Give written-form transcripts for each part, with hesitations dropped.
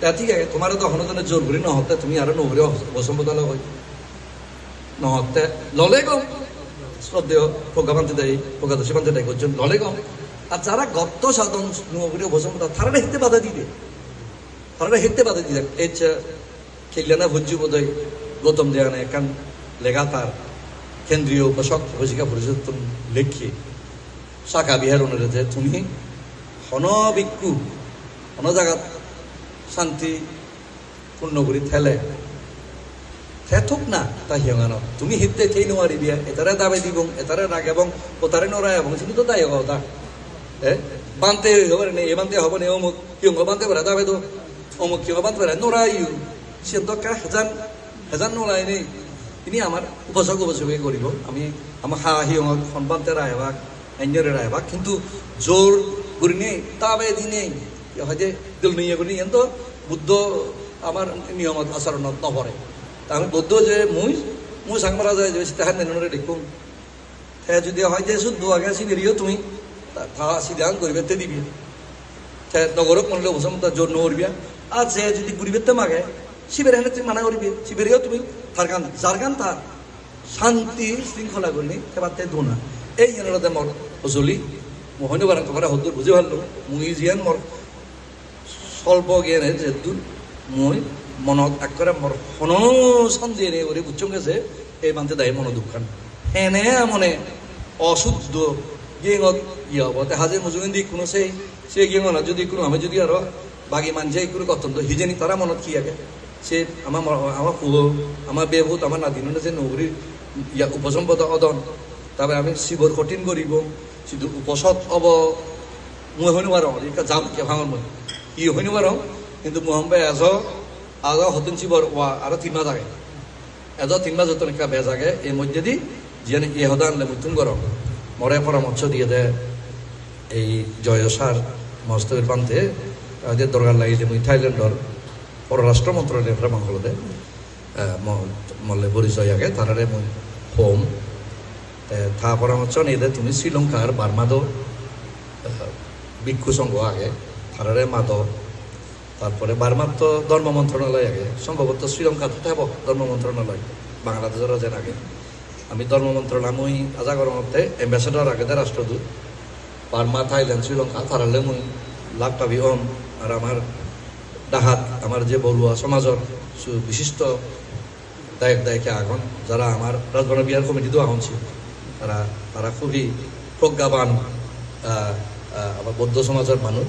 তা ঠিক আছে তোমার তো হনজনে জোর করি নহতে তুমি আরো নগরী বসম্পদাল হয় নহতে ললে কম শ্রদ্ধেয় প্রজ্ঞাপান্তি দেয় প্রজ্ঞাদর্শী পান্তি দেয় করছেন ললে কম আর যারা গত্ত সাধন নগরী বসম্পদা তারা হেঁটে বাধা দিবে তারা হেঁটে বাধা দিলে এই খেললেনা ভোজ্য বোধহয় গৌতম দেয়ানে একান লেগাতার কেন্দ্রীয় উপাসক উপাসিকা পরিষদ লেখি শাখা বিহার অনুরোধে তুমি হনবিক্ষু হন জায়গা শান্তি পূর্ণ করি থেলে থেথুক না তা হিয়ঙানো তুমি হিতে থেই নোয়ারি বিয়া এটারে দাবে দিব এটারে রাগ এবং ওতারে নড়াই এবং তুমি তো তাই কথা বানতে হবে না এ বানতে হবে না অমুক হিয়ঙ্গ বানতে পারে দাবে তো অমুক হিয়ঙ্গ বানতে পারে নোড়াই সে তো হেজান হেজান নোড়াই নেই তিনি আমার উপাসক উপাসকে করিব আমি আমার হা হিয়ঙ সন্বান্তে রায়বাক এঞ্জরে রায়বাক কিন্তু জোর করি নেই তাবে দিনে হয়তো দিল নিয়ে করি তো বুদ্ধ আমার নিয়ম আচরণত নপরে তাহলে বৌদ্ধ যে মুই সাংমারা যায় যে তাহার নেনরে দেখুন হ্যাঁ যদি হয় যে শুদ্ধ আগে আসি বেরিয়েও তুমি সিদ্ধান করিবেতে দিবি নগরক মনলে বসমতা জোর নড়বিয়া আর যে যদি গরিবেতে মাগে শিবের হেলে তুমি মানা করিবে শিবেরিও তুমি তার গান যার গান তার শান্তি শৃঙ্খলা করলি এবার তে ধোনা এই জেনারতে মর হজলি মহন্য বারাং তোমার হদ্দুর বুঝে ভালো মুই জিয়ান মর স্বল্প জ্ঞানে যেহেতু মই মনত একবারে মর হন সন্দেহ নেই ওরে বুঝছং গেছে এই মানতে দায় মন দুঃখান হেনে মনে অশুদ্ধ গেঙত ইয়ে হব হাজে মজুরিন দি কোনো সে গেঙ না যদি কোনো আমি যদি আরো বাকি মানছে কোনো কতন্ত হিজেনি তারা মনত কি আগে সে আমার পুহ আমার বেভূত আমার নাদিন যে নগরীর ইয়া উপসম্পদ অদন তারপরে আমি শিবর কঠিন করিব শুধু উপসদ অব মুই হইনো পারো যাম কে ভাঙর মই ই হইনো পারো কিন্তু মুহম্মদ আজ হতেন শিবর ওয়া আরো 3 মাস আগে এজ 3 মাস যতন একটা বেজ আগে এই মধ্যে দি যিনি এ হদা আনলে মুতুন করো মরে পরামর্শ দিয়ে দেয় এই জয়সার মস্তবের প্রান্তে তাদের দরকার লাগিয়েছে মুই থাইল্যান্ডর পররাষ্ট্র মন্ত্রণালয়ের মঙ্গলদে মল্লে পরিচয় আগে তারারে মুই হোম থা পরামর্শ নিয়ে দেয় তুমি শ্রীলঙ্কার বার্মাদ ভিক্ষু সংঘ আগে তারারে মাদ তারপরে বার্মার তো ধর্ম মন্ত্রণালয় আগে সম্ভবত শ্রীলঙ্কা তো থাকব ধর্ম মন্ত্রণালয় বাংলাদেশের যেন আগে আমি ধর্ম মন্ত্রণালয় মুই আজাগর মধ্যে অ্যাম্বাসেডর আগে দেয় রাষ্ট্রদূত বার্মা থাইল্যান্ড শ্রীলঙ্কা তারালে মুই লাভ পাবি ওম আর আমার ডাহাত আমার যে বলুয়া সমাজের বিশিষ্ট দায়কে আগন যারা আমার রাজবাড়া বিহার কমিটিতেও আগন ছিল তারা খুবই প্রজ্ঞাবান আমার বৌদ্ধ সমাজের মানুষ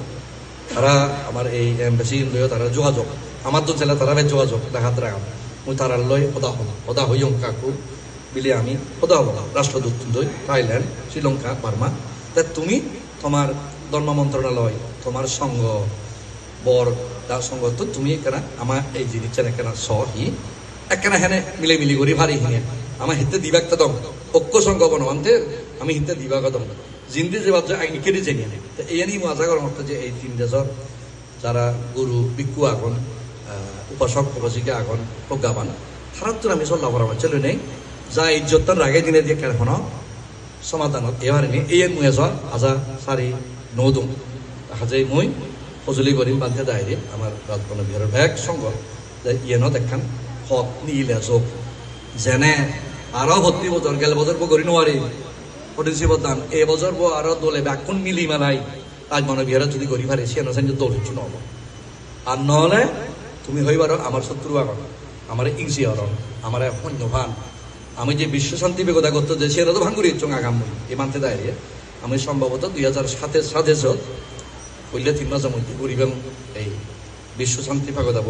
তারা আমার এই এম্বাসি লয় তারা যোগাযোগ আমার তো ছেলে তারা যোগাযোগ দেখাত রাখাম মুই তারা লয় সদা হইয়ং কাকু বিলে আমি সদা হব রাষ্ট্রদূত থাইল্যান্ড শ্রীলঙ্কা বার্মা তা তুমি তোমার ধর্ম মন্ত্রণালয় তোমার সংঘ বর তার সঙ্গ তো তুমি কেনা আমার এই জিনিসটা কেনা সহি একখানা হেনে মিলি করি ভারী হিনে আমার হিতে দিবাক দম ঐক্য সংঘ বনমানতে আমি হিতে দিবাক দম জিন্দি যে বাচ্চা আইনি কেটে জেনে নেই তো এই নিয়ে মজা করার মতো যে এই 3 দেশের যারা গুরু ভিক্ষু আগন উপাসক উপাসিকা আগন প্রজ্ঞাবান তারা তো আমি সল্লা পরামর্শ চলে নেই যা ইজ্জতর রাগে দিনে দিয়ে কেন সমাধানত এবারে নেই এই মুয়ে যাওয়া আজা সারি নদুম হাজাই মই সজুলি করিম বান্ধে দায়রে আমার রাজবন বিহারের ব্যাগ সংঘ ইয়েনত একখান হত নিলে চোখ যেনে আরো 32 বছর গেল বছর করি নোৱাৰি পটিশিবদান এই বছর আরো দলে ব্যাকুন মিলি মেলাই আজ মনে বিহার যদি করি পারে সে নয় দল হচ্ছে নহব আর নহলে তুমি হইবার আমার শত্রু আগন আমার ইংসি হর আমার সৈন্যভান আমি যে বিশ্ব শান্তি বেগতা করতে যে সে তো ভাঙ্গুরি চং আগাম এ মানতে দাঁড়িয়ে আমি সম্ভবত 2007 কইলে 3 মাসের মধ্যে করিবেন এই বিশ্ব শান্তি ভাগ যাব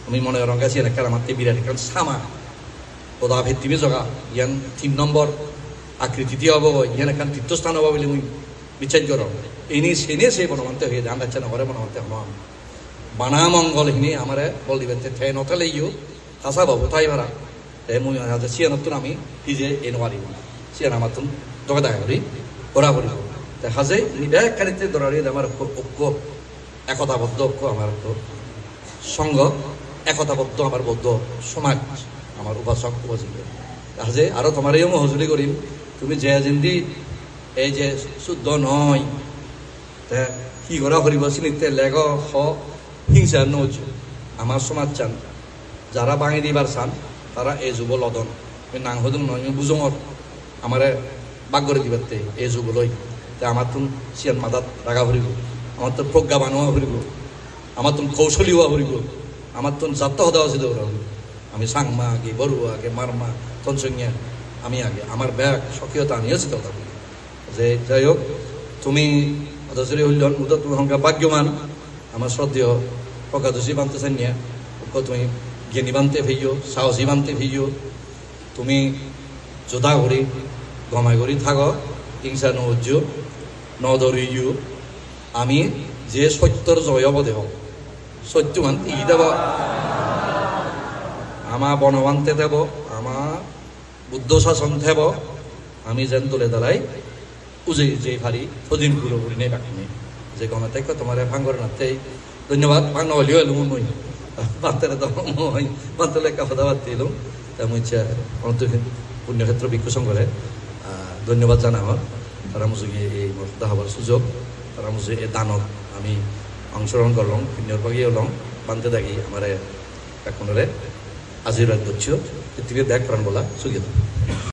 আমি মনে রঙাছি এখানে আমার বিরাট কারণ সামা ওদা ভিত্তিমে জগা ইয়ান 3 নম্বর আকৃতি হব ইয়ান এখান তীর্থস্থান হব বলে মুই বিচার কর এনে সেনে সে বনমানতে হয়ে ধান যাচ্ছে না ঘরে বনমানতে হম বানা মঙ্গল হিনে আমার বল দিবেন ঠে নথালে ইউ কাঁচা বাবু তাই ভাড়া মুই সিয়ানতুন আমি নিজে এ নোৱাৰিব সিয়ান আমার তুন জগা দেখা করি ওরা করি হাজে নিবেখানিতে দরারি আমার ঐক্য একতাবদ্ধ ঐক্য আমার সংঘ একতাবদ্ধ আমার বৌদ্ধ সমাজ আমার উপাসক উপাসিক হাজে আরো তোমারও মই হজুরি করিম তুমি যে জিন্দি এই যে শুদ্ধ নয় কি করা করিব চিনিতে লেগ হ হিংসা নজ আমার সমাজ চান যারা বাঙি দিবার চান তারা এই যুব লদন নাং হদম নয় বুঝমর আমারে বাগ করে দিবারতে এই যুব লই তা আমার তুম সিয়ান মাদাত রাগা ভরিব আমার তো প্রজ্ঞাবান হওয়া ভরিব আমার তুম কৌশলী হওয়া ভরিব আমার তুম যাত্রা হদা আছে দেওয়া আমি সাংমা আগে বড়ুয়া আগে মারমা তনসংজ্ঞা আমি আগে আমার ব্যাগ সক্রিয়তা আনিয়েছি কথা যে যাই হোক তুমি অথচরি হইলেন উদা তুমি সংখ্যা ভাগ্যমান আমার শ্রদ্ধেয় প্রকাদশী বানতে চান নিয়া তুমি জ্ঞানী বানতে ভেইও সাহসী বানতে ভেইও তুমি যোদ্ধা করি গমাই করি থাক হিংসা নজ্য নদরিও আমি যে সত্যর জয় অবদেহ সত্য মানতে ই দেব আমার বনবান্তে দেব আমার বুদ্ধ শাসন দেব আমি যেন তোলে দাঁড়াই উজে যে ভারি সদিন পুরোপুরি নেই বাকি নেই যে গমে তাই তোমার ভাঙ্গর নাতে ধন্যবাদ ভাঙ হলিও এলো মই বান্তারে তো মই বান্তলে কথা বার্তা এলো তা মই ইচ্ছা অনন্ত পুণ্যক্ষেত্র ভিক্ষু সংঘরে ধন্যবাদ জানাবার তারা মুঝে এই মর্যাদা হবার সুযোগ তারা মুঝে এই দানত আমি অংশগ্রহণ করলাম পুণ্যর পাগি হলাম বানতে থাকি আমার এখনরে আশীর্বাদ করছি পৃথিবীর দেখ প্রাণ বলা সুগিত